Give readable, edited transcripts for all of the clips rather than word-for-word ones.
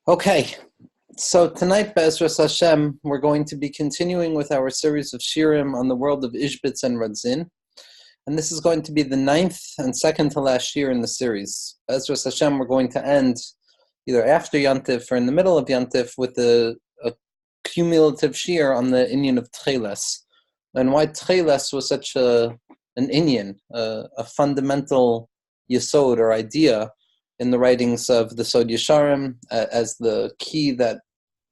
Okay, so tonight, Be'ezras Hashem, we're going to be continuing with our series of shirim on the world of Izhbitz and Radzyn, and this is going to be the ninth and second to last year in the series. Be'ezras Hashem, we're going to end either after Yantif or in the middle of Yantif with a cumulative shir on the inyan of Tcheles, and why Tcheles was such an inyan, a fundamental yesod or idea in the writings of the Sod Yesharim as the key that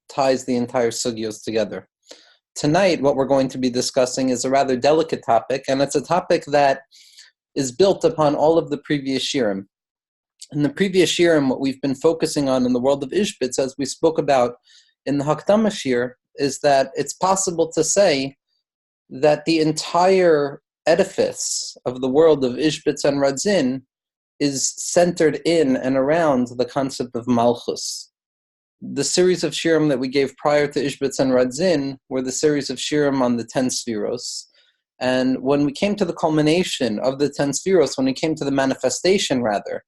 ties the entire sugyos together. Tonight, what we're going to be discussing is a rather delicate topic, and it's a topic that is built upon all of the previous shirim. In the previous shirim, what we've been focusing on in the world of Izhbitz, as we spoke about in the Hakdama shir, is that it's possible to say that the entire edifice of the world of Izhbitz and Radzyn is centered in and around the concept of Malchus. The series of shirim that we gave prior to Izhbitz and Radzyn were the series of shirim on the 10 spheros. And when we came to the culmination of the 10 spheros, when we came to the manifestation, rather,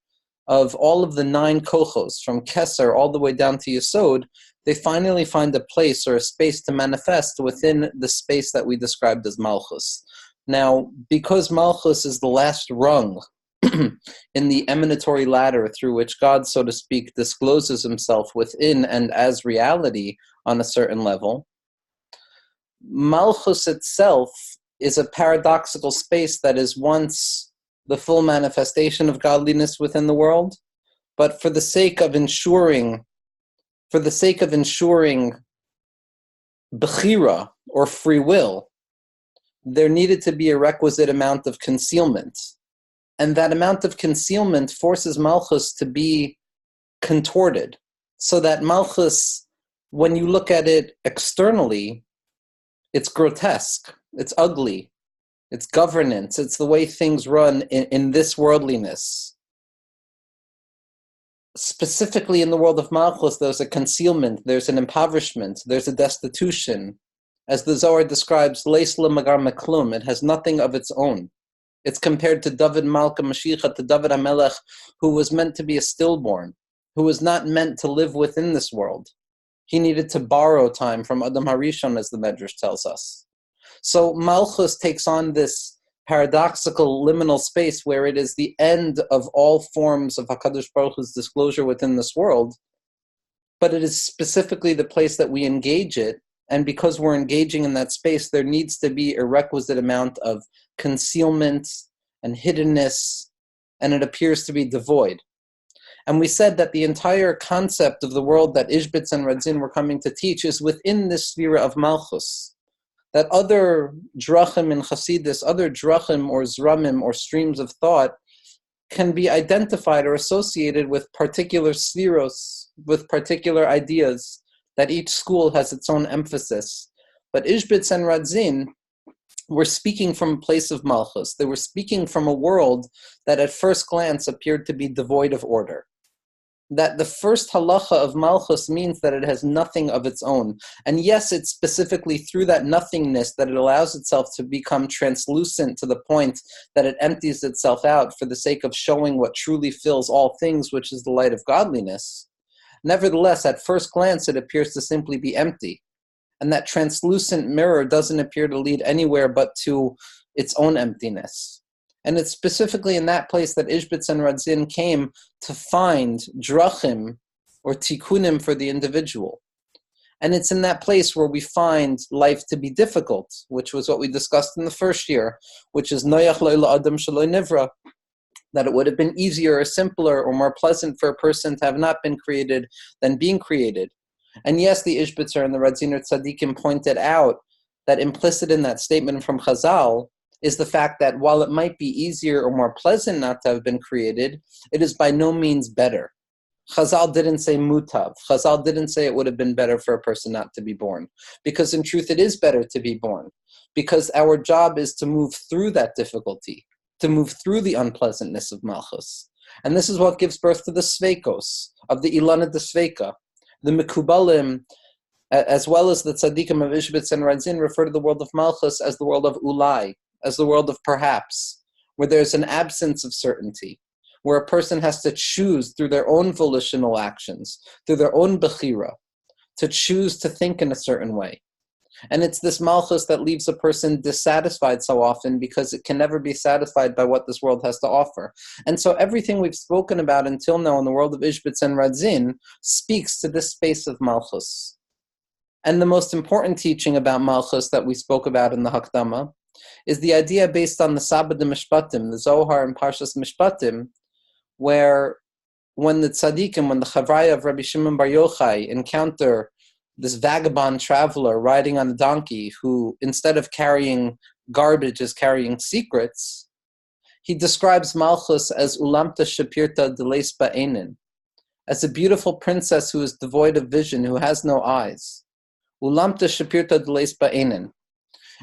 of all of the 9 kochos, from Keser all the way down to Yesod, they finally find a place or a space to manifest within the space that we described as Malchus. Now, because Malchus is the last rung in the emanatory ladder through which God, so to speak, discloses himself within and as reality on a certain level, Malchus itself is a paradoxical space that is once the full manifestation of godliness within the world, but for the sake of ensuring bechira, or free will, there needed to be a requisite amount of concealment. And that amount of concealment forces Malchus to be contorted, so that Malchus, when you look at it externally, it's grotesque, it's ugly, it's governance, it's the way things run in this worldliness. Specifically in the world of Malchus, there's a concealment, there's an impoverishment, there's a destitution. As the Zohar describes, Leis magar meklum, it has nothing of its own. It's compared to David Malka Mashiach, to David HaMelech, who was meant to be a stillborn, who was not meant to live within this world. He needed to borrow time from Adam HaRishon, as the Medrash tells us. So Malchus takes on this paradoxical liminal space where it is the end of all forms of HaKadosh Baruch Hu's disclosure within this world, but it is specifically the place that we engage it. And because we're engaging in that space, there needs to be a requisite amount of concealment and hiddenness, and it appears to be devoid. And we said that the entire concept of the world that Izhbitz and Radzyn were coming to teach is within this sphere of Malchus. That other drachim in Chassidus, other drachim or zramim or streams of thought can be identified or associated with particular spheros, with particular ideas, that each school has its own emphasis. But Izhbitz and Radzyn were speaking from a place of Malchus. They were speaking from a world that at first glance appeared to be devoid of order. That the first halacha of Malchus means that it has nothing of its own. And yes, it's specifically through that nothingness that it allows itself to become translucent to the point that it empties itself out for the sake of showing what truly fills all things, which is the light of godliness. Nevertheless, at first glance, it appears to simply be empty. And that translucent mirror doesn't appear to lead anywhere but to its own emptiness. And it's specifically in that place that Izhbitz and Radzyn came to find drachim, or tikkunim, for the individual. And it's in that place where we find life to be difficult, which was what we discussed in the first year, which is noyach lo la'adam shelo nivra, that it would have been easier or simpler or more pleasant for a person to have not been created than being created. And yes, the Izhbitzer and the Radziner Tzadikim pointed out that implicit in that statement from Chazal is the fact that while it might be easier or more pleasant not to have been created, it is by no means better. Chazal didn't say mutav. Chazal didn't say it would have been better for a person not to be born. Because in truth, it is better to be born. Because our job is to move through that difficulty, to move through the unpleasantness of Malchus. And this is what gives birth to the Sveikos, of the Ilana de Sveika. The Mekubalim, as well as the Tzadikim of Izhbitz and Radzyn, refer to the world of Malchus as the world of Ulai, as the world of perhaps, where there's an absence of certainty, where a person has to choose through their own volitional actions, through their own bechira, to choose to think in a certain way. And it's this malchus that leaves a person dissatisfied so often because it can never be satisfied by what this world has to offer. And so everything we've spoken about until now in the world of Izhbitz and Radzyn speaks to this space of malchus. And the most important teaching about malchus that we spoke about in the Hakdama is the idea based on the Sabbath Mishpatim, the Zohar and Parshas Mishpatim, where when the tzaddikim, when the Chavraya of Rabbi Shimon Bar Yochai encounter this vagabond traveler riding on a donkey who, instead of carrying garbage, is carrying secrets, he describes Malchus as Ulamta Shapirta Deles Ba'enin, as a beautiful princess who is devoid of vision, who has no eyes. Ulamta Shapirta Deles Ba'enin.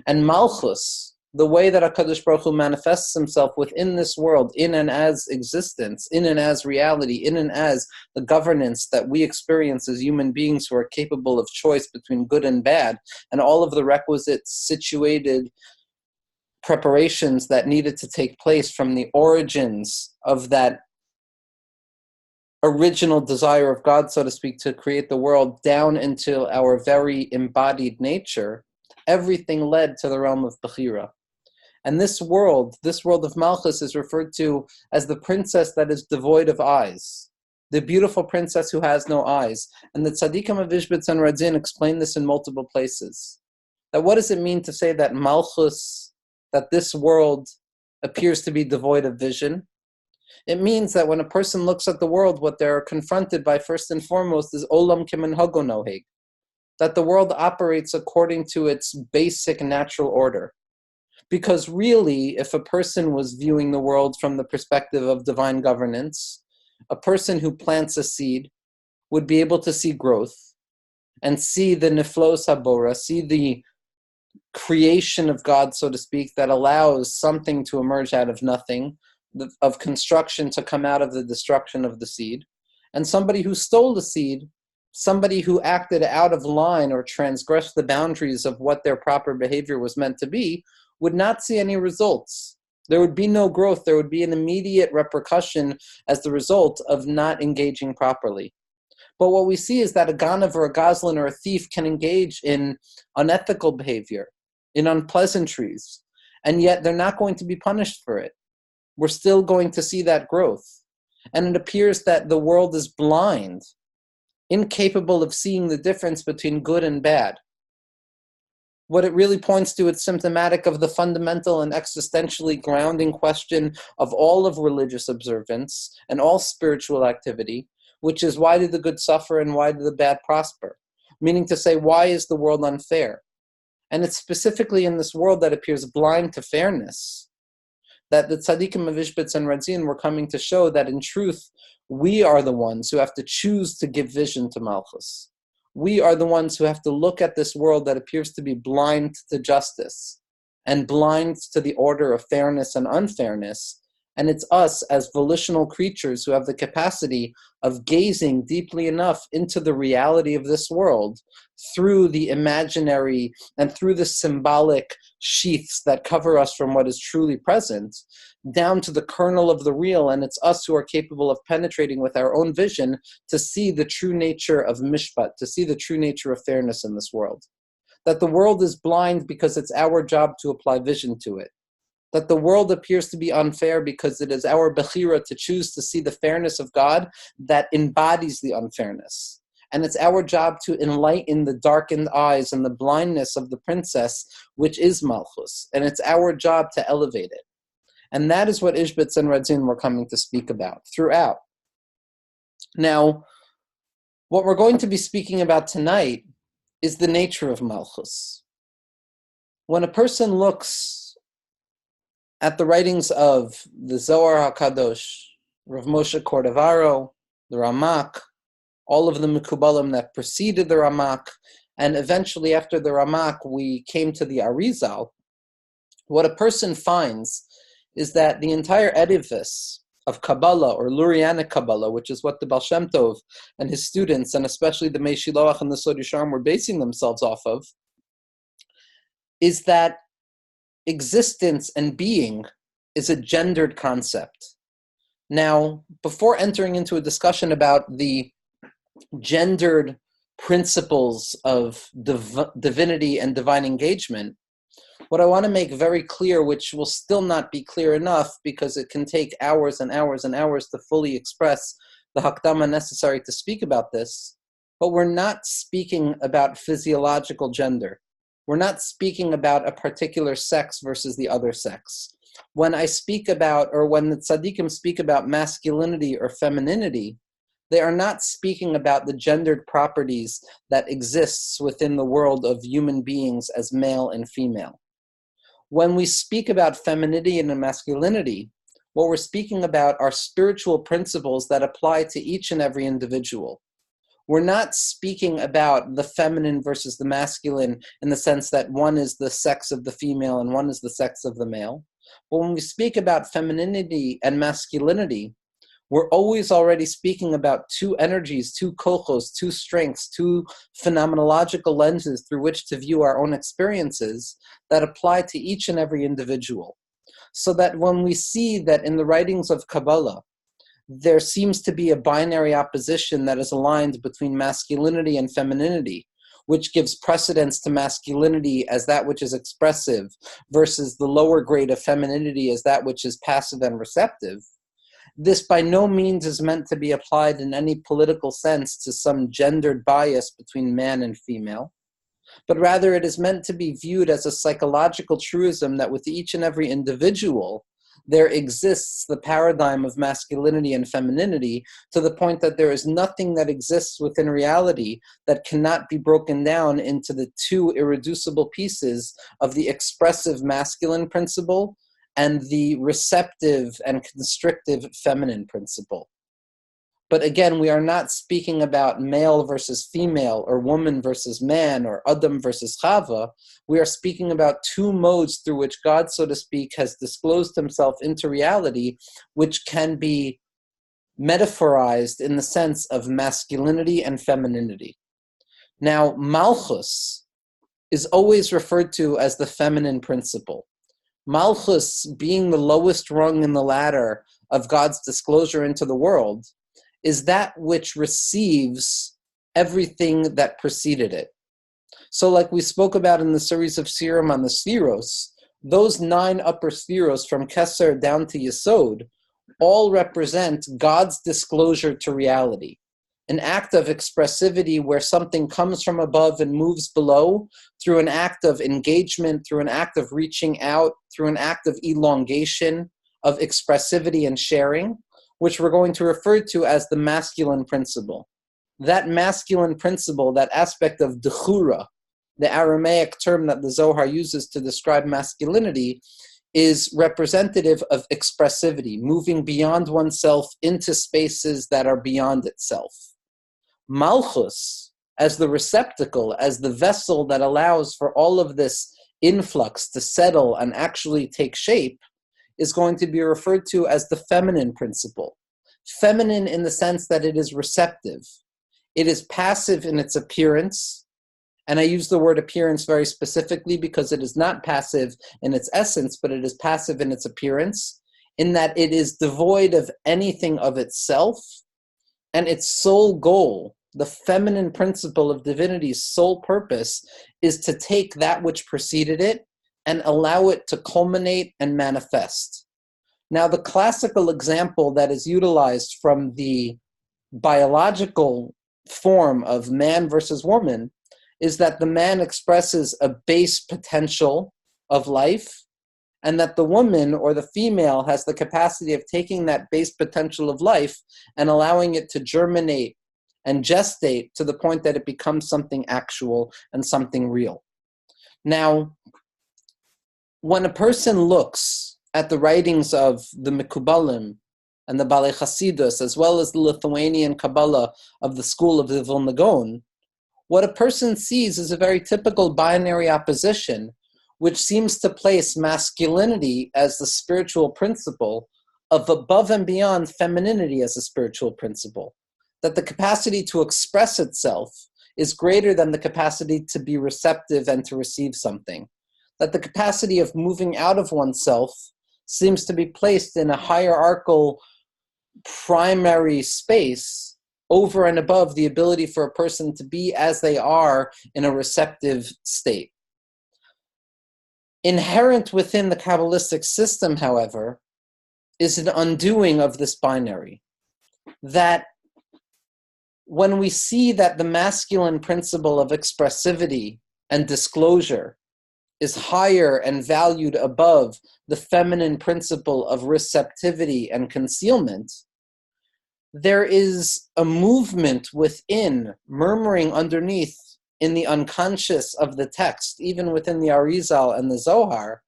And Malchus, the way that HaKadosh Baruch Hu manifests himself within this world, in and as existence, in and as reality, in and as the governance that we experience as human beings who are capable of choice between good and bad, and all of the requisite situated preparations that needed to take place from the origins of that original desire of God, so to speak, to create the world down into our very embodied nature, everything led to the realm of Bechira. And this world of Malchus, is referred to as the princess that is devoid of eyes, the beautiful princess who has no eyes. And the tzaddikim of Izhbitz and Radzyn explain this in multiple places. That what does it mean to say that Malchus, that this world appears to be devoid of vision? It means that when a person looks at the world, what they're confronted by first and foremost is Olam Kiminhago Noheg, that the world operates according to its basic natural order. Because really, if a person was viewing the world from the perspective of divine governance, a person who plants a seed would be able to see growth and see the niflos habora, see the creation of God, so to speak, that allows something to emerge out of nothing, of construction to come out of the destruction of the seed. And somebody who stole the seed, somebody who acted out of line or transgressed the boundaries of what their proper behavior was meant to be, would not see any results. There would be no growth. There would be an immediate repercussion as the result of not engaging properly. But what we see is that a ganav or a goslin or a thief can engage in unethical behavior, in unpleasantries, and yet they're not going to be punished for it. We're still going to see that growth. And it appears that the world is blind, incapable of seeing the difference between good and bad. What it really points to, it's symptomatic of the fundamental and existentially grounding question of all of religious observance and all spiritual activity, which is, why do the good suffer and why do the bad prosper? Meaning to say, why is the world unfair? And it's specifically in this world that appears blind to fairness that the tzaddikim of Izhbitz and Radzyn were coming to show that in truth, we are the ones who have to choose to give vision to Malchus. We are the ones who have to look at this world that appears to be blind to justice and blind to the order of fairness and unfairness. And it's us as volitional creatures who have the capacity of gazing deeply enough into the reality of this world through the imaginary and through the symbolic sheaths that cover us from what is truly present, down to the kernel of the real. And it's us who are capable of penetrating with our own vision to see the true nature of mishpat, to see the true nature of fairness in this world. That the world is blind because it's our job to apply vision to it. That the world appears to be unfair because it is our bechira to choose to see the fairness of God that embodies the unfairness. And it's our job to enlighten the darkened eyes and the blindness of the princess, which is Malchus. And it's our job to elevate it. And that is what Izhbitz and Radzyn were coming to speak about throughout. Now, what we're going to be speaking about tonight is the nature of Malchus. When a person looks at the writings of the Zohar HaKadosh, Rav Moshe Cordovaro, the Ramak, all of the Mekubalim that preceded the Ramak, and eventually after the Ramak we came to the Arizal, what a person finds is that the entire edifice of Kabbalah, or Lurianic Kabbalah, which is what the Baal Shem Tov and his students, and especially the Mei Shiloach and the Sod Yesharim, were basing themselves off of, is that existence and being is a gendered concept. Now, before entering into a discussion about the gendered principles of divinity and divine engagement, what I want to make very clear, which will still not be clear enough because it can take hours and hours and hours to fully express the hakdama necessary to speak about this, but we're not speaking about physiological gender. We're not speaking about a particular sex versus the other sex. When I speak about, or when the tzaddikim speak about masculinity or femininity, they are not speaking about the gendered properties that exists within the world of human beings as male and female. When we speak about femininity and masculinity, what we're speaking about are spiritual principles that apply to each and every individual. We're not speaking about the feminine versus the masculine in the sense that one is the sex of the female and one is the sex of the male. But when we speak about femininity and masculinity, we're always already speaking about two energies, two kochos, two strengths, two phenomenological lenses through which to view our own experiences that apply to each and every individual. So that when we see that in the writings of Kabbalah, there seems to be a binary opposition that is aligned between masculinity and femininity, which gives precedence to masculinity as that which is expressive versus the lower grade of femininity as that which is passive and receptive. This by no means is meant to be applied in any political sense to some gendered bias between man and female, but rather it is meant to be viewed as a psychological truism that with each and every individual, there exists the paradigm of masculinity and femininity to the point that there is nothing that exists within reality that cannot be broken down into the two irreducible pieces of the expressive masculine principle and the receptive and constrictive feminine principle. But again, we are not speaking about male versus female or woman versus man or Adam versus Chava. We are speaking about two modes through which God, so to speak, has disclosed himself into reality, which can be metaphorized in the sense of masculinity and femininity. Now, Malchus is always referred to as the feminine principle. Malchus, being the lowest rung in the ladder of God's disclosure into the world, is that which receives everything that preceded it. So like we spoke about in the series of Sirim on the Spheros, those 9 upper Spheros from Keser down to Yesod all represent God's disclosure to reality, an act of expressivity where something comes from above and moves below through an act of engagement, through an act of reaching out, through an act of elongation, of expressivity and sharing, which we're going to refer to as the masculine principle. That masculine principle, that aspect of dechura, the Aramaic term that the Zohar uses to describe masculinity, is representative of expressivity, moving beyond oneself into spaces that are beyond itself. Malchus, as the receptacle, as the vessel that allows for all of this influx to settle and actually take shape, is going to be referred to as the feminine principle. Feminine in the sense that it is receptive. It is passive in its appearance, and I use the word appearance very specifically because it is not passive in its essence, but it is passive in its appearance, in that it is devoid of anything of itself, and its sole goal, the feminine principle of divinity's sole purpose, is to take that which preceded it and allow it to culminate and manifest. Now, the classical example that is utilized from the biological form of man versus woman is that the man expresses a base potential of life, and that the woman or the female has the capacity of taking that base potential of life and allowing it to germinate and gestate to the point that it becomes something actual and something real. Now, when a person looks at the writings of the Mekubalim and the Balei Chasidus, as well as the Lithuanian Kabbalah of the school of the Vilna Gaon, what a person sees is a very typical binary opposition, which seems to place masculinity as the spiritual principle of above and beyond femininity as a spiritual principle. That the capacity to express itself is greater than the capacity to be receptive and to receive something. That the capacity of moving out of oneself seems to be placed in a hierarchical primary space over and above the ability for a person to be as they are in a receptive state. Inherent within the Kabbalistic system, however, is an undoing of this binary. That when we see that the masculine principle of expressivity and disclosure is higher and valued above the feminine principle of receptivity and concealment, there is a movement within, murmuring underneath in the unconscious of the text, even within the Arizal and the Zohar,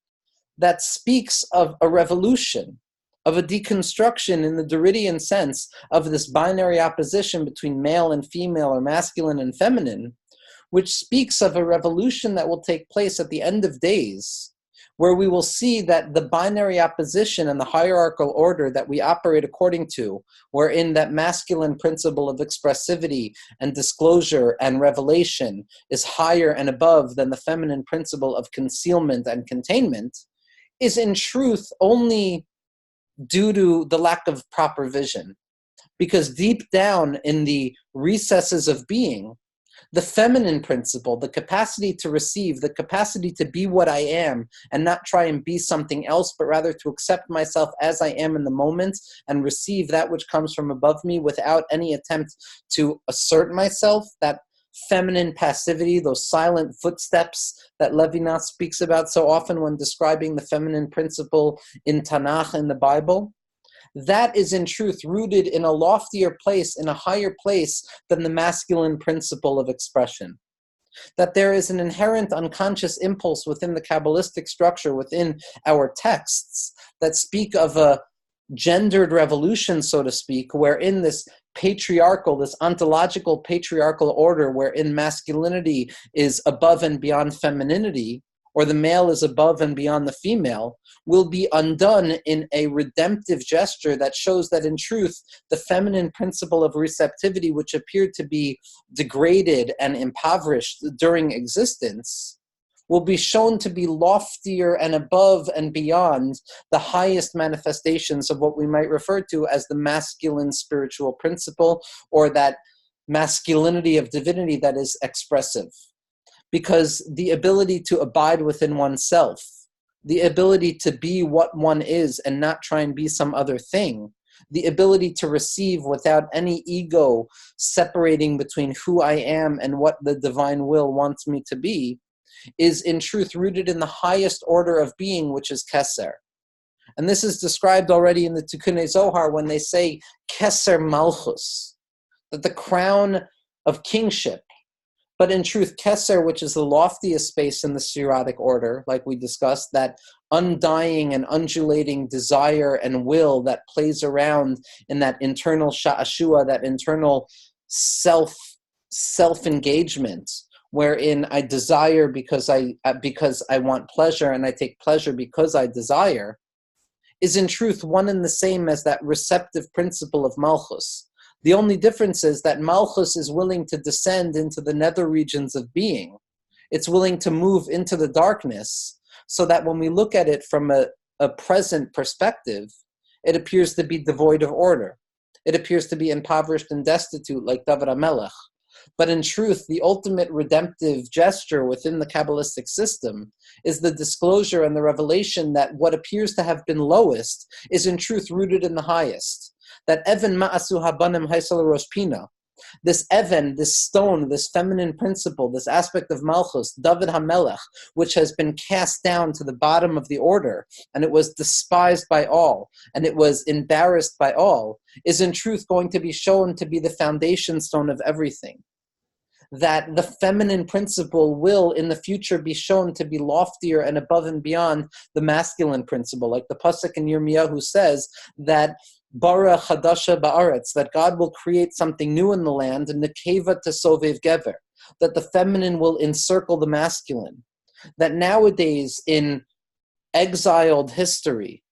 that speaks of a revolution, of a deconstruction in the Derridian sense of this binary opposition between male and female or masculine and feminine, which speaks of a revolution that will take place at the end of days, where we will see that the binary opposition and the hierarchical order that we operate according to, wherein that masculine principle of expressivity and disclosure and revelation is higher and above than the feminine principle of concealment and containment, is in truth only due to the lack of proper vision. Because deep down in the recesses of being, the feminine principle, the capacity to receive, the capacity to be what I am and not try and be something else, but rather to accept myself as I am in the moment and receive that which comes from above me without any attempt to assert myself, that feminine passivity, those silent footsteps that Levinas speaks about so often when describing the feminine principle in Tanakh, in the Bible, that is in truth rooted in a loftier place, in a higher place than the masculine principle of expression. That there is an inherent unconscious impulse within the Kabbalistic structure, within our texts, that speak of a gendered revolution, so to speak, wherein this patriarchal, this ontological patriarchal order, wherein masculinity is above and beyond femininity, or the male is above and beyond the female, will be undone in a redemptive gesture that shows that in truth, the feminine principle of receptivity, which appeared to be degraded and impoverished during existence, will be shown to be loftier and above and beyond the highest manifestations of what we might refer to as the masculine spiritual principle, or that masculinity of divinity that is expressive. Because the ability to abide within oneself, the ability to be what one is and not try and be some other thing, the ability to receive without any ego separating between who I am and what the divine will wants me to be, is in truth rooted in the highest order of being, which is Keser. And this is described already in the Tikkunei Zohar when they say Keser Malchus, that the crown of kingship. But in truth, Keser, which is the loftiest space in the Siratic order, like we discussed, that undying and undulating desire and will that plays around in that internal sha'ashua, that internal self-engagement, wherein I desire because I want pleasure, and I take pleasure because I desire, is in truth one and the same as that receptive principle of Malchus. The only difference is that Malchus is willing to descend into the nether regions of being. It's willing to move into the darkness, so that when we look at it from a present perspective, it appears to be devoid of order. It appears to be impoverished and destitute, like David HaMelech. But in truth, the ultimate redemptive gesture within the Kabbalistic system is the disclosure and the revelation that what appears to have been lowest is in truth rooted in the highest. That Even Ma'asu Habanim Haisel Rosh Pina, this Even, this stone, this feminine principle, this aspect of Malchus, David HaMelech, which has been cast down to the bottom of the order, and it was despised by all, and it was embarrassed by all, is in truth going to be shown to be the foundation stone of everything. That the feminine principle will in the future be shown to be loftier and above and beyond the masculine principle. Like the Pasuk in Yirmiyahu says that Bara Chadasha Ba'aretz, that God will create something new in the land, and Nekeva Tesovev Gever, that the feminine will encircle the masculine. That nowadays in exiled history,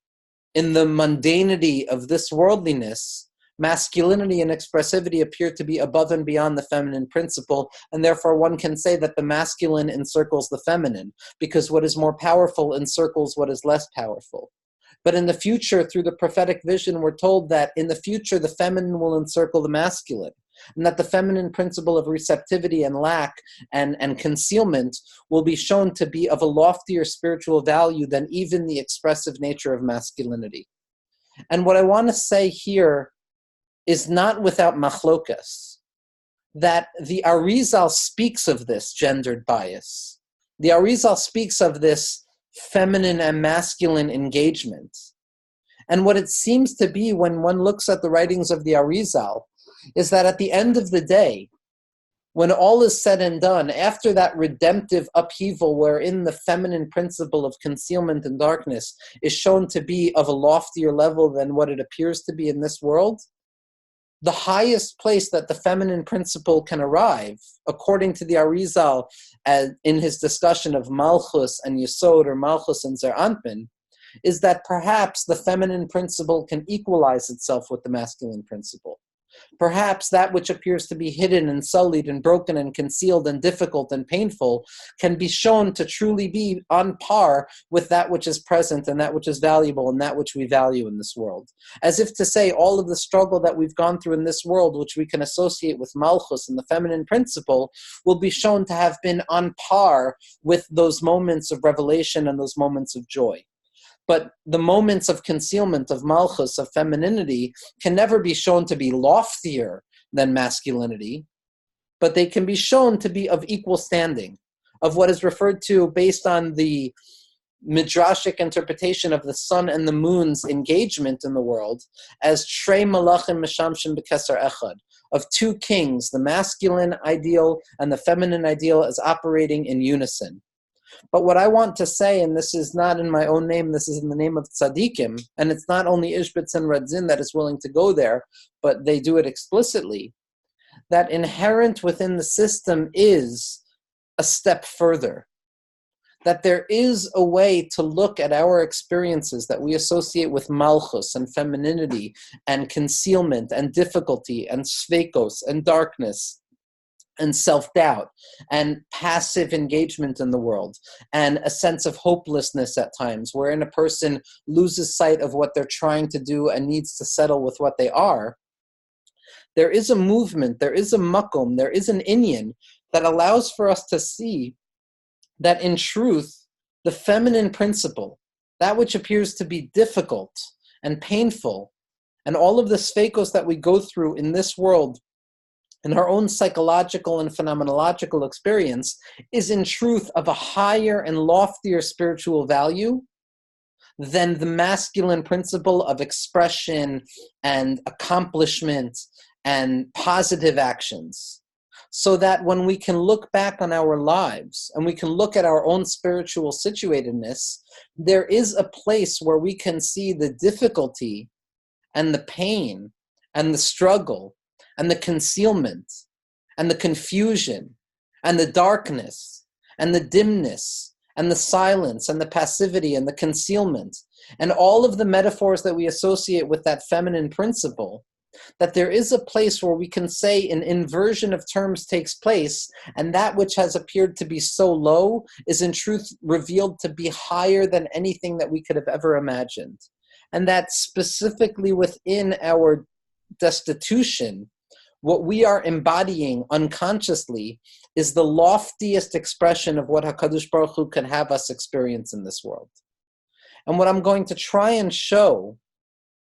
in the mundanity of this worldliness, masculinity and expressivity appear to be above and beyond the feminine principle, and therefore one can say that the masculine encircles the feminine, because what is more powerful encircles what is less powerful. But in the future, through the prophetic vision, we're told that in the future, the feminine will encircle the masculine, and that the feminine principle of receptivity and lack and concealment will be shown to be of a loftier spiritual value than even the expressive nature of masculinity. And what I want to say here is not without machlokas, that the Arizal speaks of this gendered bias. The Arizal speaks of this feminine and masculine engagement. And what it seems to be when one looks at the writings of the Arizal is that at the end of the day, when all is said and done, after that redemptive upheaval wherein the feminine principle of concealment and darkness is shown to be of a loftier level than what it appears to be in this world, the highest place that the feminine principle can arrive, according to the Arizal, in his discussion of Malchus and Yesod, or Malchus and Zer Anpin, is that perhaps the feminine principle can equalize itself with the masculine principle. Perhaps that which appears to be hidden and sullied and broken and concealed and difficult and painful can be shown to truly be on par with that which is present and that which is valuable and that which we value in this world. As if to say all of the struggle that we've gone through in this world, which we can associate with Malchus and the feminine principle, will be shown to have been on par with those moments of revelation and those moments of joy. But the moments of concealment, of malchus, of femininity, can never be shown to be loftier than masculinity, but they can be shown to be of equal standing, of what is referred to based on the midrashic interpretation of the sun and the moon's engagement in the world as Shrei Malachim Meshamshim B'Keser Echad, of two kings, the masculine ideal and the feminine ideal, as operating in unison. But what I want to say, and this is not in my own name, this is in the name of tzaddikim, and it's not only Izhbitz and Radzyn that is willing to go there, but they do it explicitly, that inherent within the system is a step further. That there is a way to look at our experiences that we associate with malchus and femininity and concealment and difficulty and sveikos and darkness and self-doubt, and passive engagement in the world, and a sense of hopelessness at times, wherein a person loses sight of what they're trying to do and needs to settle with what they are. There is a movement, there is a makom, there is an inyan that allows for us to see that in truth, the feminine principle, that which appears to be difficult and painful, and all of the sveikos that we go through in this world, in our own psychological and phenomenological experience, is in truth of a higher and loftier spiritual value than the masculine principle of expression and accomplishment and positive actions. So that when we can look back on our lives and we can look at our own spiritual situatedness, there is a place where we can see the difficulty and the pain and the struggle and the concealment, and the confusion, and the darkness, and the dimness, and the silence, and the passivity, and the concealment, and all of the metaphors that we associate with that feminine principle, that there is a place where we can say an inversion of terms takes place, and that which has appeared to be so low is in truth revealed to be higher than anything that we could have ever imagined. And that specifically within our destitution, what we are embodying unconsciously is the loftiest expression of what HaKadosh Baruch Hu can have us experience in this world. And what I'm going to try and show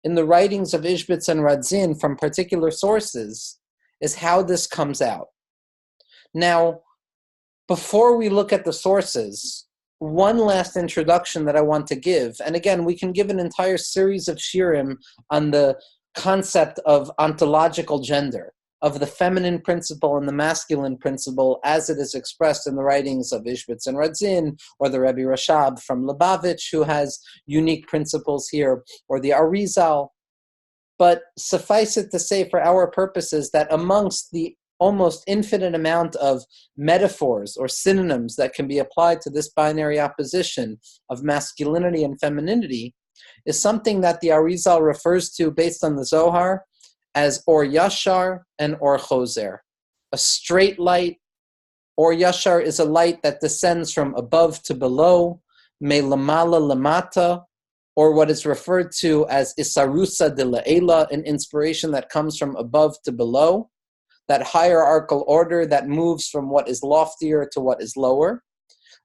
in the writings of Izhbitz and Radzyn from particular sources is how this comes out. Now, before we look at the sources, one last introduction that I want to give, and again, we can give an entire series of shirim on the concept of ontological gender, of the feminine principle and the masculine principle as it is expressed in the writings of Izhbitz and Radzyn, or the Rebbe Rashab from Lubavitch, who has unique principles here, or the Arizal. But suffice it to say for our purposes that amongst the almost infinite amount of metaphors or synonyms that can be applied to this binary opposition of masculinity and femininity is something that the Arizal refers to based on the Zohar as Or Yashar and Or Choser, a straight light. Or Yashar is a light that descends from above to below, me lamala lamata, or what is referred to as isarusa de la'ela, an inspiration that comes from above to below, that hierarchical order that moves from what is loftier to what is lower.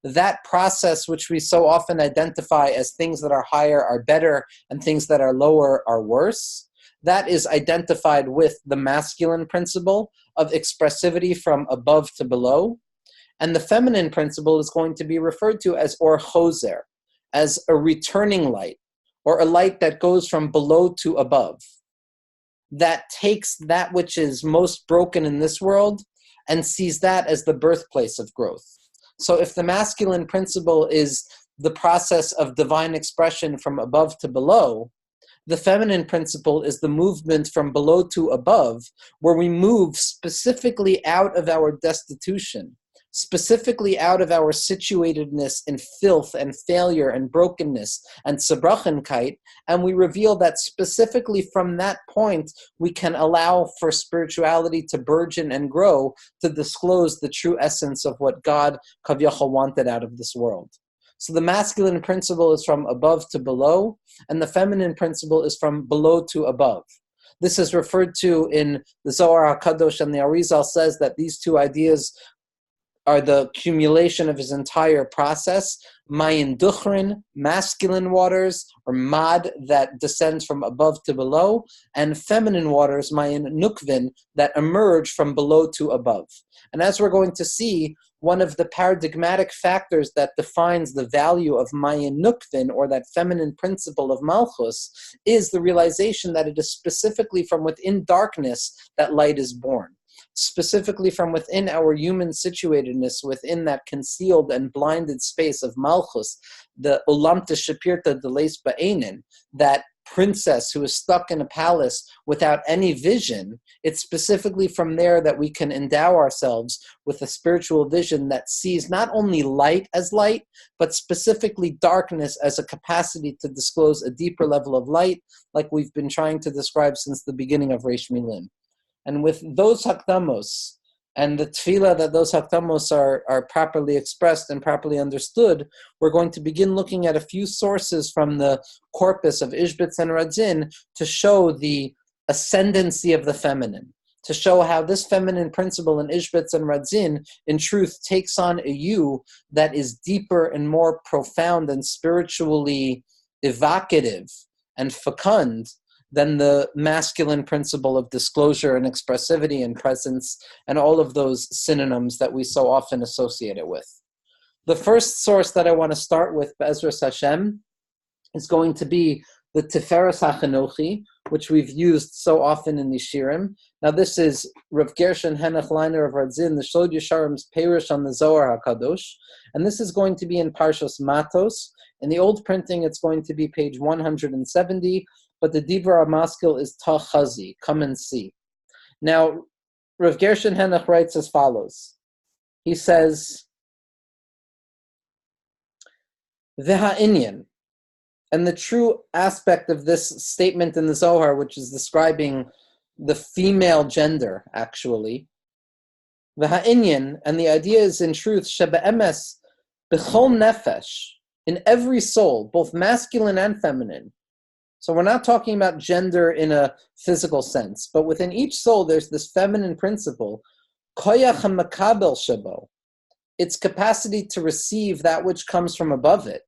That process, which we so often identify as things that are higher are better and things that are lower are worse, that is identified with the masculine principle of expressivity from above to below. And the feminine principle is going to be referred to as or choser, as a returning light, or a light that goes from below to above, that takes that which is most broken in this world and sees that as the birthplace of growth. So if the masculine principle is the process of divine expression from above to below, the feminine principle is the movement from below to above, where we move specifically out of our destitution, specifically out of our situatedness in filth and failure and brokenness and zebrachenkeit, and we reveal that specifically from that point we can allow for spirituality to burgeon and grow, to disclose the true essence of what God Kavyachal wanted out of this world. So the masculine principle is from above to below, and the feminine principle is from below to above. This is referred to in the Zohar HaKadosh, and the Arizal says that these two ideas are the accumulation of his entire process. Mayin duchrin, masculine waters, or mad, that descends from above to below, and feminine waters, mayin nukvin, that emerge from below to above. And as we're going to see, one of the paradigmatic factors that defines the value of mayin nukvin, or that feminine principle of malchus, is the realization that it is specifically from within darkness that light is born. Specifically from within our human situatedness, within that concealed and blinded space of Malchus, the Olam Teshapirta Deleis Ba'enin, that princess who is stuck in a palace without any vision, it's specifically from there that we can endow ourselves with a spiritual vision that sees not only light as light, but specifically darkness as a capacity to disclose a deeper level of light, like we've been trying to describe since the beginning of Reish Milin. And with those hakdamos and the tefillah that those hakdamos are properly expressed and properly understood, we're going to begin looking at a few sources from the corpus of Izhbitz and Radzyn to show the ascendency of the feminine, to show how this feminine principle in Izhbitz and Radzyn in truth takes on a you that is deeper and more profound and spiritually evocative and fecund than the masculine principle of disclosure and expressivity and presence and all of those synonyms that we so often associate it with. The first source that I want to start with, Be'ezras Hashem, is going to be the Tiferes HaChanochi, which we've used so often in the Shirim. Now this is Rav Gershon Henoch Leiner of Radzyn, the Shod Yesharim's Perush on the Zohar HaKadosh, and this is going to be in Parshas Matos. In the old printing, it's going to be page 170, but the Dibra Maskil is Tachazi, come and see. Now, Rav Gershon Henoch writes as follows. He says, V'ha'inyan, and the true aspect of this statement in the Zohar, which is describing the female gender, actually, V'ha'inyan, and the idea is in truth, Shebe'emes, B'chol nefesh, in every soul, both masculine and feminine. So we're not talking about gender in a physical sense, but within each soul there's this feminine principle, koyach hamakabel shabo, its capacity to receive that which comes from above it,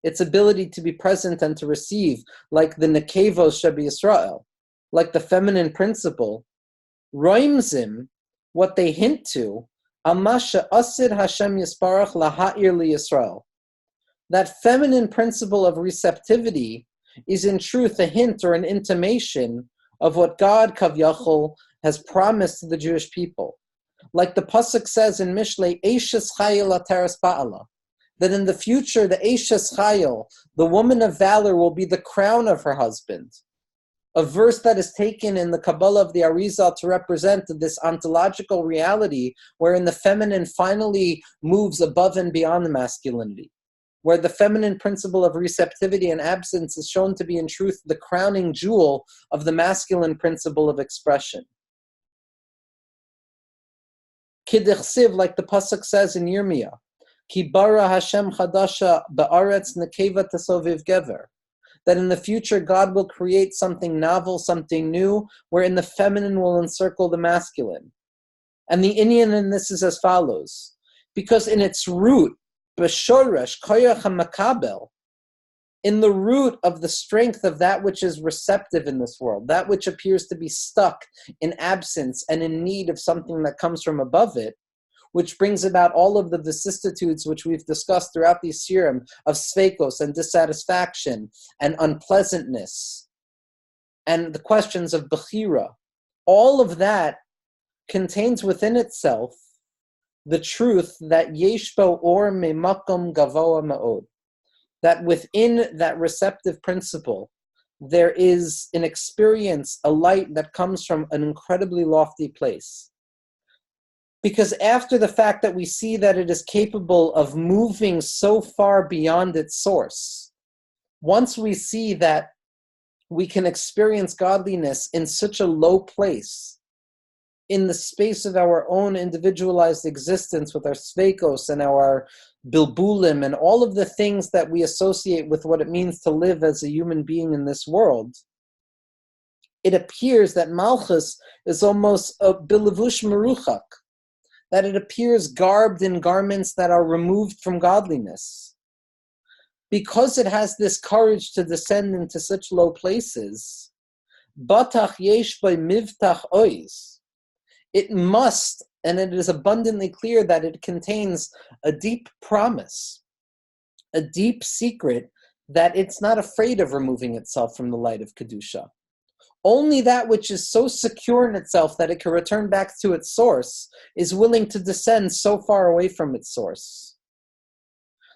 its ability to be present and to receive, like the nekevos shebi Yisrael, like the feminine principle, roimzim, what they hint to, amasha asid Hashem yisparach laha'ir li Yisrael. That feminine principle of receptivity is in truth a hint or an intimation of what God Kavyachol has promised to the Jewish people. Like the Pasuk says in Mishlei, Eishes Chayil Ateres Ba'ala, that in the future the Eishes Chayil, the woman of valor, will be the crown of her husband. A verse that is taken in the Kabbalah of the Arizal to represent this ontological reality wherein the feminine finally moves above and beyond the masculinity, where the feminine principle of receptivity and absence is shown to be in truth the crowning jewel of the masculine principle of expression. Kidechsiv, like the Pasuk says in Yirmiyah, Ki bara Hashem chadasha ba'aretz nekeva tasoviv gever, that in the future God will create something novel, something new, wherein the feminine will encircle the masculine. And the Indian in this is as follows. Because in its root, b'shoresh koyach hamakabel, in the root of the strength of that which is receptive in this world, that which appears to be stuck in absence and in need of something that comes from above it, which brings about all of the vicissitudes which we've discussed throughout the Sirim of sveikos and dissatisfaction and unpleasantness, and the questions of bechira. All of that contains within itself the truth that yesh bo or memakom gavoa ma'od, that within that receptive principle, there is an experience, a light that comes from an incredibly lofty place. Because after the fact that we see that it is capable of moving so far beyond its source, once we see that we can experience godliness in such a low place, in the space of our own individualized existence with our sveikos and our bilbulim and all of the things that we associate with what it means to live as a human being in this world, it appears that Malchus is almost a bilavush meruchak, that it appears garbed in garments that are removed from godliness. Because it has this courage to descend into such low places, batach yesh by mivtach ois, it must, and it is abundantly clear that it contains a deep promise, a deep secret, that it's not afraid of removing itself from the light of Kedusha. Only that which is so secure in itself that it can return back to its source is willing to descend so far away from its source.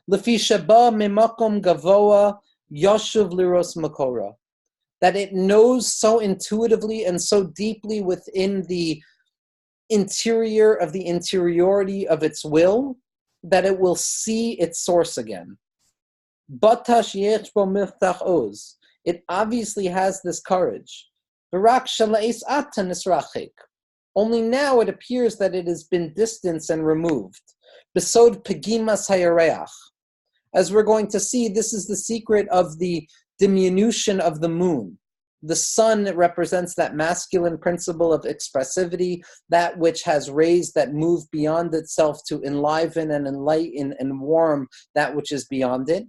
Lefi sheba memakom gavoa yoshuv liros makora, that it knows so intuitively and so deeply within the interior of the interiority of its will that it will see its source again. Batash yech bo miftach oz, it obviously has this courage. Only now it appears that it has been distanced and removed. Besod pegimas hayareach. As we're going to see, this is the secret of the diminution of the moon. The sun represents that masculine principle of expressivity, that which has rays that move beyond itself to enliven and enlighten and warm that which is beyond it.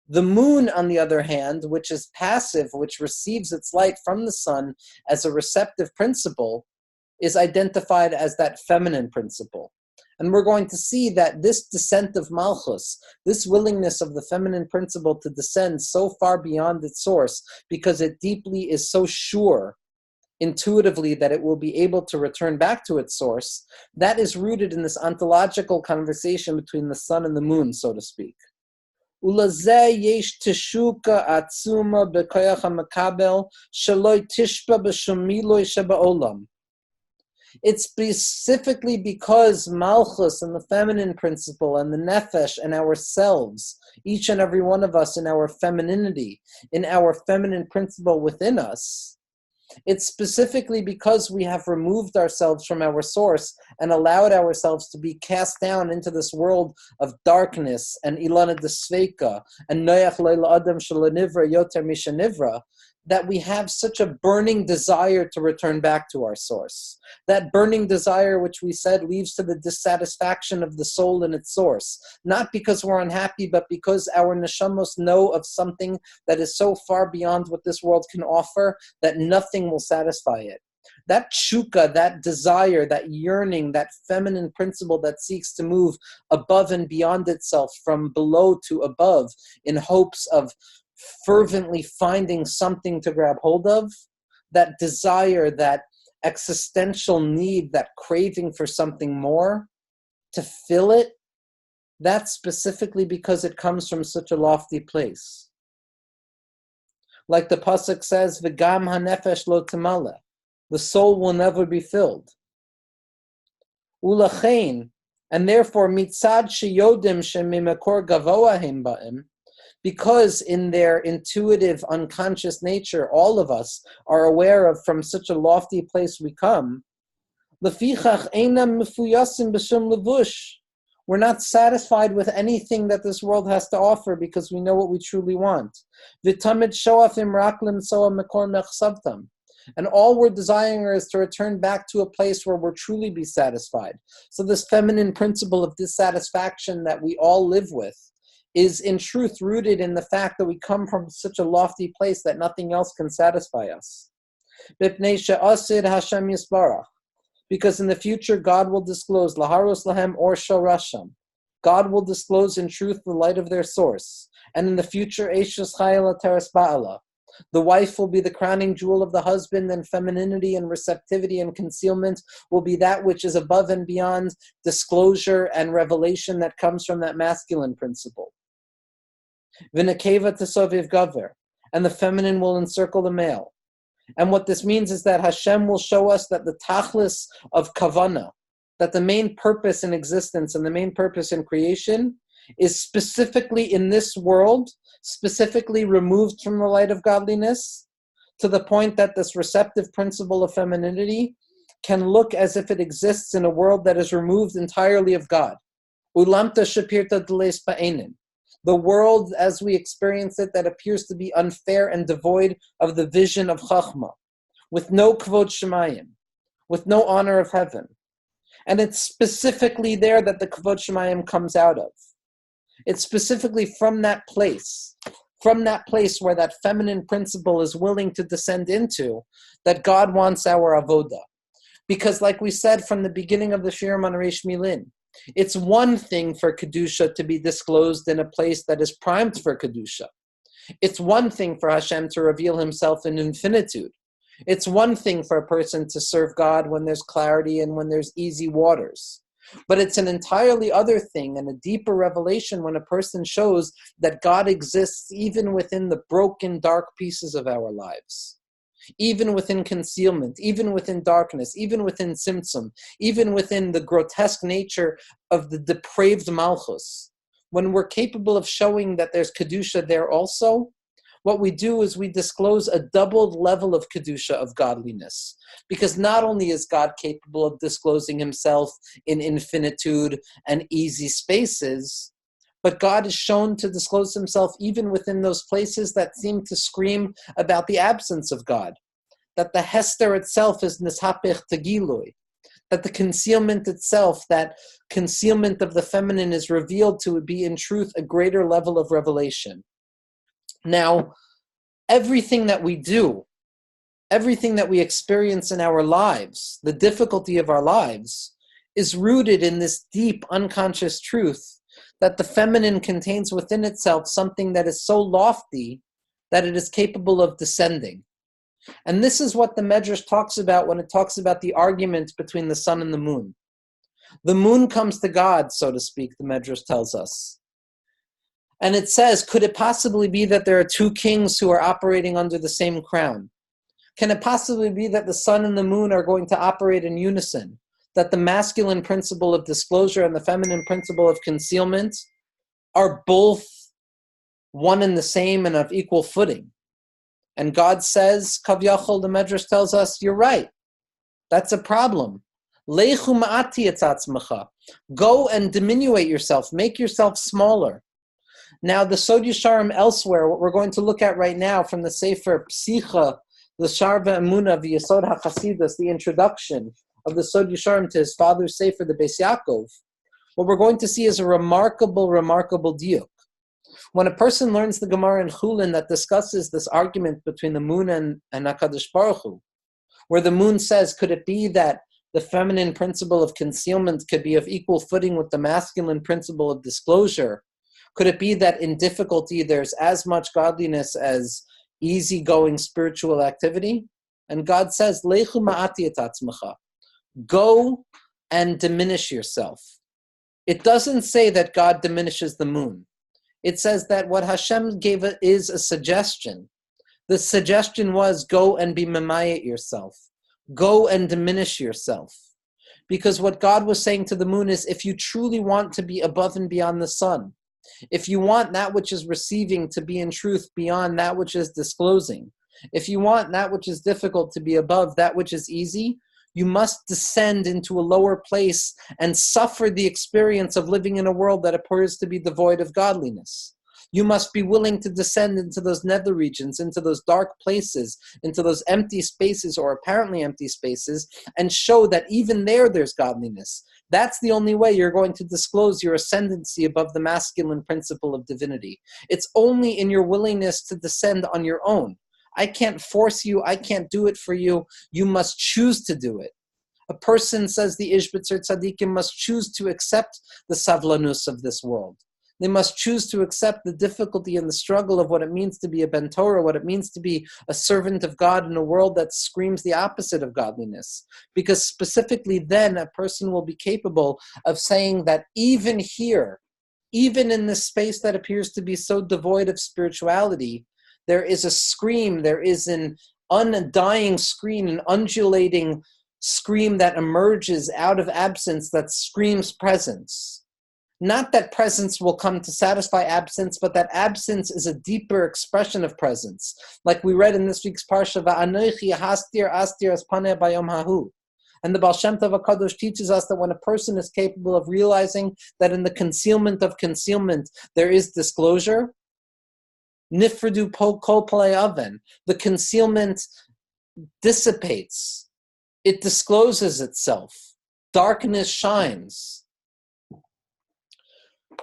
The moon, on the other hand, which is passive, which receives its light from the sun as a receptive principle, is identified as that feminine principle. And we're going to see that this descent of Malchus, this willingness of the feminine principle to descend so far beyond its source, because it deeply is so sure intuitively that it will be able to return back to its source, that is rooted in this ontological conversation between the sun and the moon, so to speak. Ulazeh yesh teshuka atzuma bekoyach hamakabel shaloi tishpa b'shum miloi sheba'olam. It's specifically because Malchus and the feminine principle and the nefesh and ourselves, each and every one of us in our femininity, in our feminine principle within us, it's specifically because we have removed ourselves from our source and allowed ourselves to be cast down into this world of darkness and ilana desveika and noyach leila adam shalanivra yoter mishanivra, that we have such a burning desire to return back to our source. That burning desire, which we said, leads to the dissatisfaction of the soul in its source. Not because we're unhappy, but because our neshamos know of something that is so far beyond what this world can offer that nothing will satisfy it. That shuka, that desire, that yearning, that feminine principle that seeks to move above and beyond itself, from below to above, in hopes of fervently finding something to grab hold of, that desire, that existential need, that craving for something more, to fill it, that's specifically because it comes from such a lofty place. Like the pasuk says, "V'gam hanefesh lo temale," the soul will never be filled. Ulachein, and therefore mitzad sheyodim shemimakor gavoa hem ba'im, because in their intuitive, unconscious nature, all of us are aware of from such a lofty place we come, we're We're not satisfied with anything that this world has to offer because we know what we truly want. And all we're desiring is to return back to a place where we'll truly be satisfied. So this feminine principle of dissatisfaction that we all live with is in truth rooted in the fact that we come from such a lofty place that nothing else can satisfy us. Because in the future, God will disclose laharos lahem or shorasham. God will disclose in truth the light of their source. And in the future, Eishes chayla teres ba'ala. The wife will be the crowning jewel of the husband, and femininity and receptivity and concealment will be that which is above and beyond disclosure and revelation that comes from that masculine principle. V'nekeva tesoviv gaver. And the feminine will encircle the male. And what this means is that Hashem will show us that the tachlis of kavana, that the main purpose in existence and the main purpose in creation is specifically in this world, specifically removed from the light of godliness, to the point that this receptive principle of femininity can look as if it exists in a world that is removed entirely of God. Ulamta shapirta deles ba'enin. The world as we experience it that appears to be unfair and devoid of the vision of Chachma, with no kvod shemayim, with no honor of heaven. And it's specifically there that the kvod shemayim comes out of. It's specifically from that place where that feminine principle is willing to descend into, that God wants our avoda. Because like we said from the beginning of the Shirim on Reish Milin, it's one thing for Kedusha to be disclosed in a place that is primed for Kedusha. It's one thing for Hashem to reveal himself in infinitude. It's one thing for a person to serve God when there's clarity and when there's easy waters. But it's an entirely other thing and a deeper revelation when a person shows that God exists even within the broken, dark pieces of our lives. Even within concealment, even within darkness, even within tzimtzum, even within the grotesque nature of the depraved malchus. When we're capable of showing that there's Kedusha there also, what we do is we disclose a doubled level of Kedusha, of godliness. Because not only is God capable of disclosing himself in infinitude and easy spaces, but God is shown to disclose himself even within those places that seem to scream about the absence of God. That the Hester itself is nishapich tegilui. That the concealment itself, that concealment of the feminine is revealed to be in truth a greater level of revelation. Now, everything that we do, everything that we experience in our lives, the difficulty of our lives, is rooted in this deep unconscious truth that the feminine contains within itself something that is so lofty that it is capable of descending. And this is what the Medrash talks about when it talks about the argument between the sun and the moon. The moon comes to God, so to speak, the Medrash tells us. And it says, could it possibly be that there are two kings who are operating under the same crown? Can it possibly be that the sun and the moon are going to operate in unison? That the masculine principle of disclosure and the feminine principle of concealment are both one and the same and of equal footing. And God says, Kavyachol, the Medrash tells us, you're right. That's a problem. Leichu ma'ati etzatzmecha. Go and diminuate yourself. Make yourself smaller. Now, the Sod Yesharim elsewhere, what we're going to look at right now from the Sefer Psicha, the Sharva Emunah of the Yesod HaChasidus, the introduction of the Sod Yesharim to his father's Sefer, the Beis Yaakov, what we're going to see is a remarkable diuk. When a person learns the Gemara in Chulin that discusses this argument between the moon and HaKadosh Baruch Hu, where the moon says, could it be that the feminine principle of concealment could be of equal footing with the masculine principle of disclosure? Could it be that in difficulty there's as much godliness as easygoing spiritual activity? And God says, Leichu ma'ati et atzmecha. Go and diminish yourself. It doesn't say that God diminishes the moon. It says that what Hashem gave it is a suggestion. The suggestion was, go and be memayet yourself. Go and diminish yourself. Because what God was saying to the moon is, if you truly want to be above and beyond the sun, if you want that which is receiving to be in truth beyond that which is disclosing, if you want that which is difficult to be above that which is easy, You must descend into a lower place and suffer the experience of living in a world that appears to be devoid of godliness. You must be willing to descend into those nether regions, into those dark places, into those empty spaces or apparently empty spaces, and show that even there's godliness. That's the only way you're going to disclose your ascendancy above the masculine principle of divinity. It's only in your willingness to descend on your own. I can't force you. I can't do it for you. You must choose to do it. A person, says the Izhbitz tzaddikim, must choose to accept the savlanus of this world. They must choose to accept the difficulty and the struggle of what it means to be a ben Torah, what it means to be a servant of God in a world that screams the opposite of godliness. Because specifically then, a person will be capable of saying that even here, even in this space that appears to be so devoid of spirituality, there is a scream, there is an undying scream, an undulating scream that emerges out of absence that screams presence. Not that presence will come to satisfy absence, but that absence is a deeper expression of presence. Like we read in this week's Parsha, Va'anochi hastir astir as paneh bayom hahu. And the Baal Shem Tov HaKadosh teaches us that when a person is capable of realizing that in the concealment of concealment there is disclosure, nifredu kol palei oven, the concealment dissipates. It discloses itself. Darkness shines.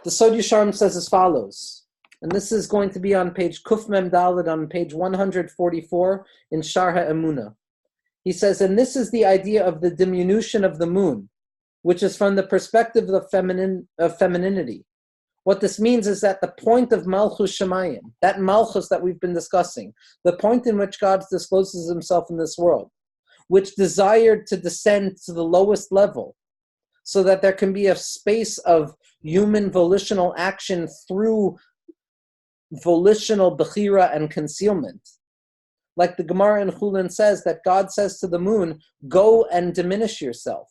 The Sod Yesharim says as follows, and this is going to be on page Kuf Mem Daled, on page 144 in Shar HaEmunah. He says, and this is the idea of the diminution of the moon, which is from the perspective of femininity. What this means is that the point of Malchus Shemayim, that Malchus that we've been discussing, the point in which God discloses himself in this world, which desired to descend to the lowest level, so that there can be a space of human volitional action through volitional bechira and concealment. Like the Gemara in Chulin says, that God says to the moon, go and diminish yourself.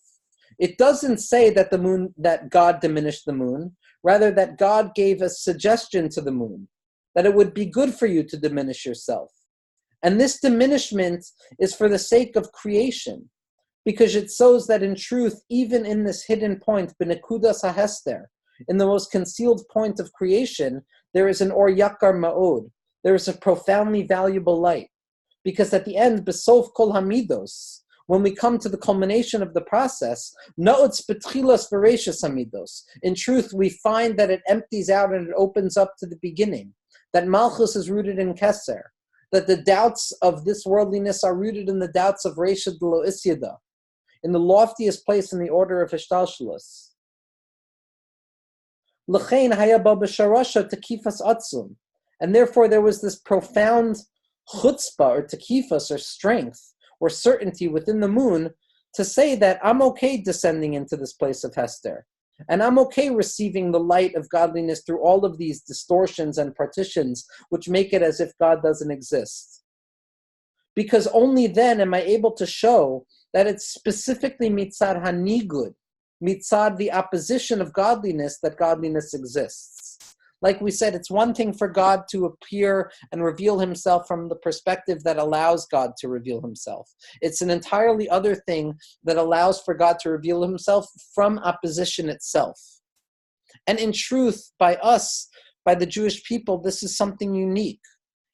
It doesn't say that God diminished the moon, rather that God gave a suggestion to the moon, that it would be good for you to diminish yourself. And this diminishment is for the sake of creation, because it shows that in truth, even in this hidden point, b'nekudas hahester, in the most concealed point of creation, there is an or yakar ma'od, there is a profoundly valuable light. Because at the end, besof kol hamidos, when we come to the culmination of the process, na'otz betchilas v'reishas hamidos, in truth, we find that it empties out and it opens up to the beginning, that Malchus is rooted in Keser, that the doubts of this worldliness are rooted in the doubts of Reisha D'lo Isyada, in the loftiest place in the order of Hishtalshalos. L'chein haya ba b'sharasha tekifas atzum, and therefore there was this profound chutzpah or tekifas or strength or certainty within the moon to say that I'm okay descending into this place of Hester, and I'm okay receiving the light of godliness through all of these distortions and partitions which make it as if God doesn't exist. Because only then am I able to show that it's specifically mitzad hanigud, mitzad the opposition of godliness, that godliness exists. Like we said, it's one thing for God to appear and reveal himself from the perspective that allows God to reveal himself. It's an entirely other thing that allows for God to reveal himself from opposition itself. And in truth, by us, by the Jewish people, this is something unique.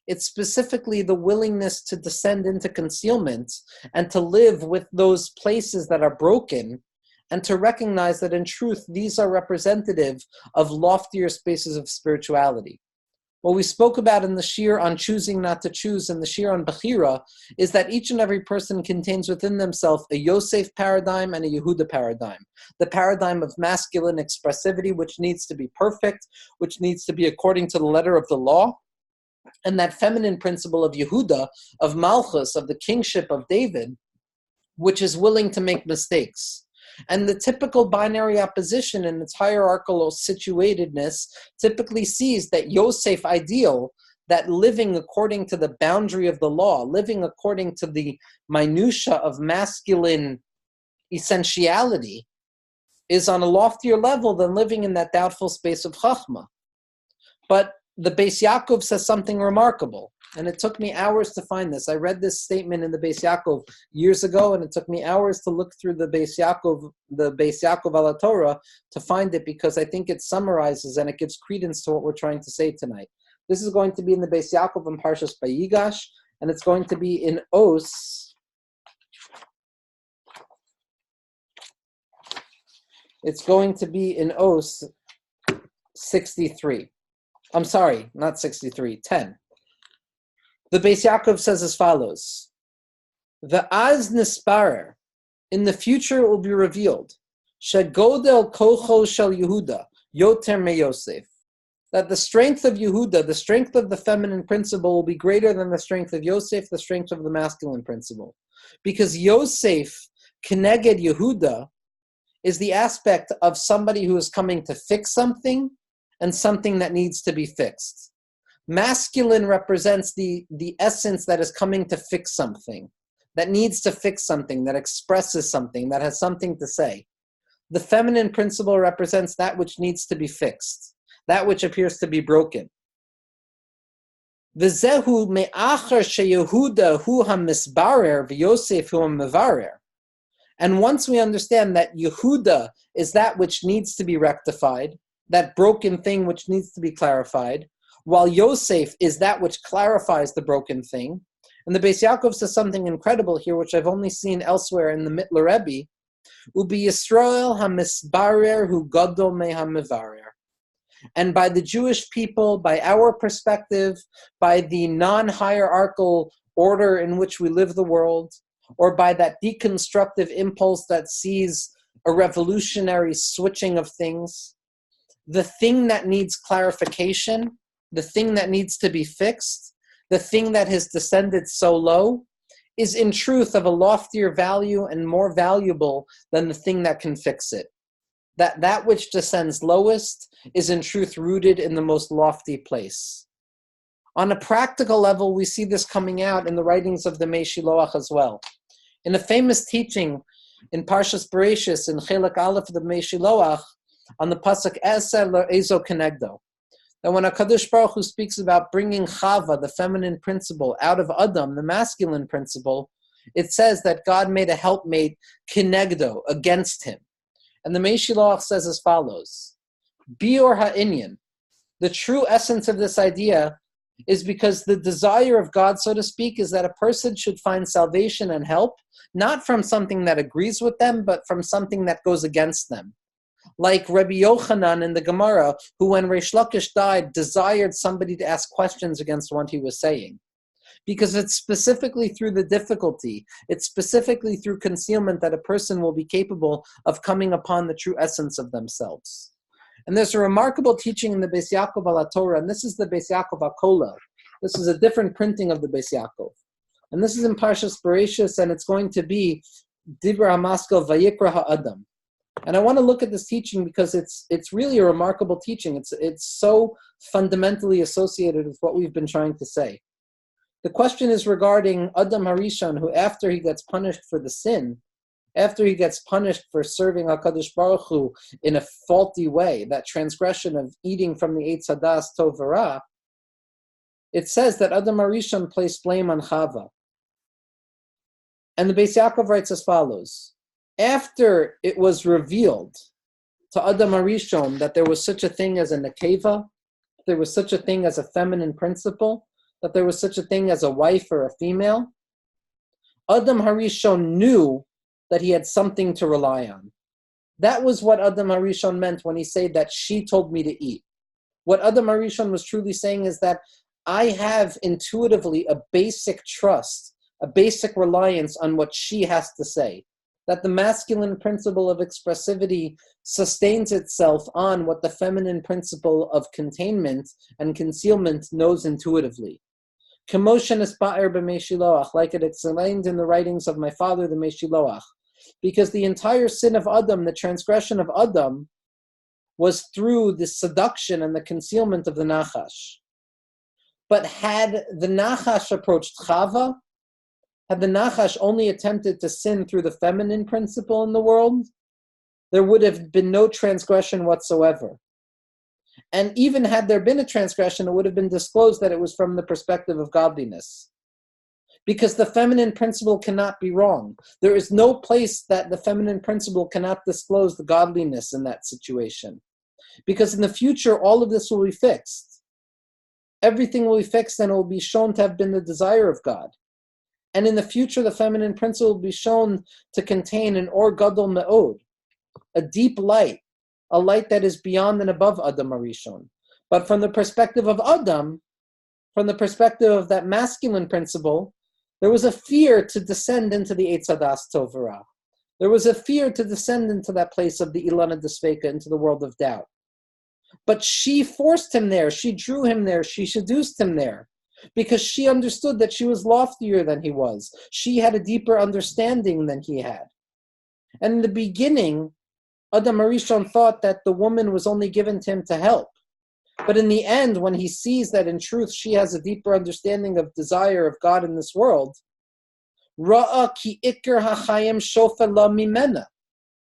It's specifically the willingness to descend into concealment and to live with those places that are broken, and to recognize that in truth, these are representative of loftier spaces of spirituality. What we spoke about in the Shir on choosing not to choose and the Shir on Bechira is that each and every person contains within themselves a Yosef paradigm and a Yehuda paradigm. The paradigm of masculine expressivity, which needs to be perfect, which needs to be according to the letter of the law, and that feminine principle of Yehuda, of Malchus, of the kingship of David, which is willing to make mistakes. And the typical binary opposition in its hierarchical situatedness typically sees that Yosef ideal, that living according to the boundary of the law, living according to the minutia of masculine essentiality, is on a loftier level than living in that doubtful space of Chachma. But the Beis Yaakov says something remarkable. And it took me hours to find this. I read this statement in the Beis Yaakov years ago, and it took me hours to look through the Beis Yaakov ala Torah to find it, because I think it summarizes and it gives credence to what we're trying to say tonight. This is going to be in the Beis Yaakov in Parshas Vayigash, and it's going to be in Os. It's going to be in Os 63. I'm sorry, not 63, 10. The Beis Yaakov says as follows: the Az Nisparer, in the future it will be revealed, Shegodel Kocho Shel Yehuda, Yoter Me Yosef, that the strength of Yehuda, the strength of the feminine principle, will be greater than the strength of Yosef, the strength of the masculine principle. Because Yosef, Keneged Yehuda, is the aspect of somebody who is coming to fix something and something that needs to be fixed. Masculine represents the essence that is coming to fix something, that needs to fix something, that expresses something, that has something to say. The feminine principle represents that which needs to be fixed, that which appears to be broken. V'zehu me'achar sheYehuda hu ha'misbarer v'Yosef hu ha'mevarer. And once we understand that Yehuda is that which needs to be rectified, that broken thing which needs to be clarified, while Yosef is that which clarifies the broken thing. And the Beis Yaakov says something incredible here, which I've only seen elsewhere in the Mitler Rebbe. Ubi Yisrael hamisbarer hu gadol me hamivarer. And by the Jewish people, by our perspective, by the non-hierarchical order in which we live the world, or by that deconstructive impulse that sees a revolutionary switching of things, the thing that needs clarification, the thing that needs to be fixed, the thing that has descended so low, is in truth of a loftier value and more valuable than the thing that can fix it. That which descends lowest is in truth rooted in the most lofty place. On a practical level, we see this coming out in the writings of the Mei Shiloach as well. In a famous teaching in Parshas Bereshis, in Chelek Aleph of the Mei Shiloach, on the pasuk Eser Ezo Kenegdo, that when HaKadosh Baruch Hu speaks about bringing Chava, the feminine principle, out of Adam, the masculine principle, it says that God made a helpmate Kenegdo, against him. And the Mei Shiloach says as follows: Bior ha'inyan, the true essence of this idea is because the desire of God, so to speak, is that a person should find salvation and help, not from something that agrees with them, but from something that goes against them. Like Rabbi Yochanan in the Gemara, who when Reish Lakish died, desired somebody to ask questions against what he was saying. Because it's specifically through the difficulty, it's specifically through concealment that a person will be capable of coming upon the true essence of themselves. And there's a remarkable teaching in the Beis Yaakov ala Torah, and this is the Beis Yaakov HaKola. This is a different printing of the Beis Yaakov. And this is in Parshas Bereshis, and it's going to be Dibra HaMaskel Vayikra HaAdam. And I want to look at this teaching because it's really a remarkable teaching. It's so fundamentally associated with what we've been trying to say. The question is regarding Adam Harishon, who after he gets punished for the sin, after he gets punished for serving HaKadosh Baruch Hu in a faulty way, that transgression of eating from the Eitz Hadas Tov V'Ra, it says that Adam Harishon placed blame on Chava. And the Beis Yaakov writes as follows: after it was revealed to Adam Harishon that there was such a thing as a nekeva, there was such a thing as a feminine principle, that there was such a thing as a wife or a female, Adam Harishon knew that he had something to rely on. That was what Adam Harishon meant when he said that she told me to eat. What Adam Harishon was truly saying is that I have intuitively a basic trust, a basic reliance on what she has to say. That the masculine principle of expressivity sustains itself on what the feminine principle of containment and concealment knows intuitively. Kemoshen Espa'er b'Mei Shiloach, like it explained in the writings of my father, the Mei Shiloach. Because the entire sin of Adam, the transgression of Adam, was through the seduction and the concealment of the Nachash. But had the Nachash approached Chava, had the Nachash only attempted to sin through the feminine principle in the world, there would have been no transgression whatsoever. And even had there been a transgression, it would have been disclosed that it was from the perspective of godliness. Because the feminine principle cannot be wrong. There is no place that the feminine principle cannot disclose the godliness in that situation. Because in the future, all of this will be fixed. Everything will be fixed and it will be shown to have been the desire of God. And in the future, the feminine principle will be shown to contain an or gadol me'od, a deep light, a light that is beyond and above Adam Arishon. But from the perspective of Adam, from the perspective of that masculine principle, there was a fear to descend into the Eitz Hadas Tov V'Ra. There was a fear to descend into that place of the Ilana Desveka, into the world of doubt. But she forced him there, she drew him there, she seduced him there, because she understood that she was loftier than he was. She had a deeper understanding than he had. And in the beginning, Adam Arishon thought that the woman was only given to him to help. But in the end, when he sees that in truth she has a deeper understanding of desire of God in this world, Ra'a ki ikar hachayim shofa la mimena.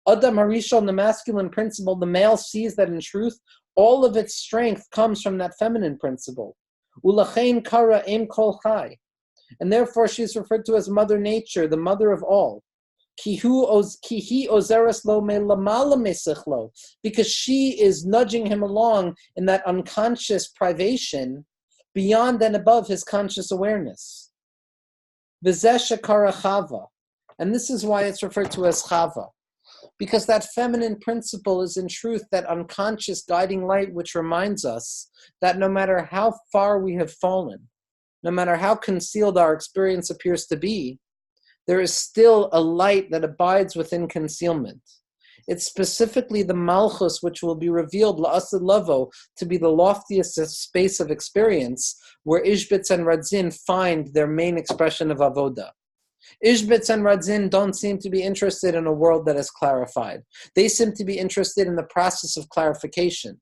Adam Harishon, the masculine principle, the male sees that in truth all of its strength comes from that feminine principle. Ulachein kara em kol chai. And therefore she is referred to as Mother Nature, the mother of all. Because she is nudging him along in that unconscious privation beyond and above his conscious awareness. V'zeh shekara chava. And this is why it's referred to as chava. Because that feminine principle is in truth that unconscious guiding light which reminds us that no matter how far we have fallen, no matter how concealed our experience appears to be, there is still a light that abides within concealment. It's specifically the Malchus which will be revealed la'asad lavo to be the loftiest space of experience where Izhbitz and Radzyn find their main expression of avoda. Izhbitz and Radzyn don't seem to be interested in a world that is clarified. They seem to be interested in the process of clarification.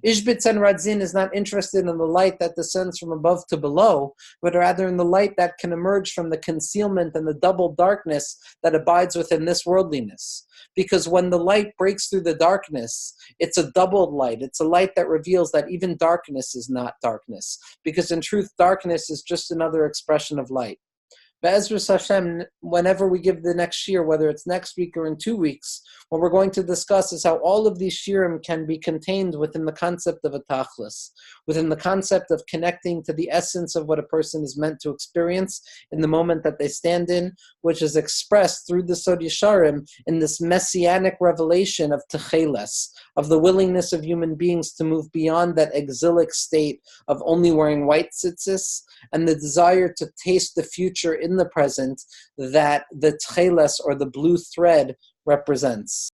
Izhbitz and Radzyn is not interested in the light that descends from above to below, but rather in the light that can emerge from the concealment and the double darkness that abides within this worldliness. Because when the light breaks through the darkness, it's a doubled light. It's a light that reveals that even darkness is not darkness. Because in truth, darkness is just another expression of light. Be'ezras Hashem, whenever we give the next shir, whether it's next week or in 2 weeks, what we're going to discuss is how all of these shirim can be contained within the concept of a tachlis, within the concept of connecting to the essence of what a person is meant to experience in the moment that they stand in, which is expressed through the Sod Yesharim in this messianic revelation of techeles, of the willingness of human beings to move beyond that exilic state of only wearing white tzitzis, and the desire to taste the future in the present that the tcheles or the blue thread represents.